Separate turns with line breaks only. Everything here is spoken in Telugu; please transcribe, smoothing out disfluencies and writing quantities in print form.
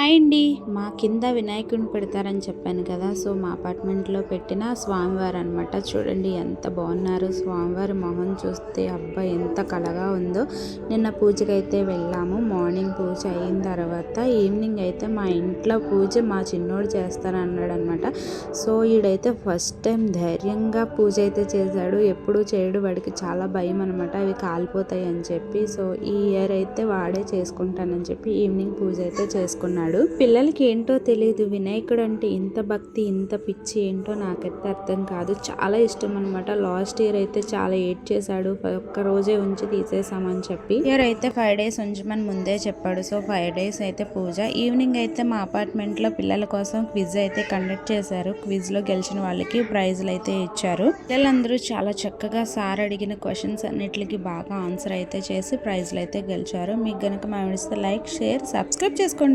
హాయ్ అండి. మా కింద వినాయకుడిని పెడతారని చెప్పాను కదా. సో మా అపార్ట్మెంట్లో పెట్టిన స్వామివారు అనమాట. చూడండి ఎంత బాగున్నారు. స్వామివారి మొహం చూస్తే అబ్బా ఎంత కళగా ఉందో. నిన్న పూజకైతే వెళ్ళాము. మార్నింగ్ పూజ అయిన తర్వాత ఈవినింగ్ అయితే మా ఇంట్లో పూజ మా చిన్నోడు చేస్తానన్నాడు అనమాట. సో ఈడైతే ఫస్ట్ టైం ధైర్యంగా పూజ అయితే చేశాడు. ఎప్పుడూ చేయడు, వాడికి చాలా భయం అనమాట, అవి కాలిపోతాయి అని చెప్పి. సో ఈ ఇయర్ అయితే వాడే చేసుకుంటానని చెప్పి ఈవినింగ్ పూజ అయితే చేసుకున్నాడు. పిల్లలకి ఏంటో తెలియదు, వినాయకుడు అంటే ఇంత భక్తి ఇంత పిచ్చి ఏంటో నాకైతే అర్థం కాదు. చాలా ఇష్టం అనమాట. లాస్ట్ ఇయర్ అయితే చాలా ఏడ్ చేశాడు, ఒక్క రోజే ఉంచి తీసేసామని చెప్పి. ఇయర్ అయితే 5 days ఉంచమని ముందే చెప్పాడు. సో 5 days అయితే పూజ. ఈవినింగ్ అయితే మా అపార్ట్మెంట్ లో పిల్లల కోసం క్విజ్ అయితే కండక్ట్ చేశారు. క్విజ్ లో గెలిచిన వాళ్ళకి ప్రైజ్లు అయితే ఇచ్చారు. పిల్లలందరూ చాలా చక్కగా సార్ అడిగిన క్వశ్చన్స్ అన్నిటికి బాగా ఆన్సర్ అయితే చేసి ప్రైజ్లు అయితే గెలిచారు. మీకు గనుక మా వీడియోస్ లైక్, షేర్, సబ్స్క్రైబ్ చేసుకోండి.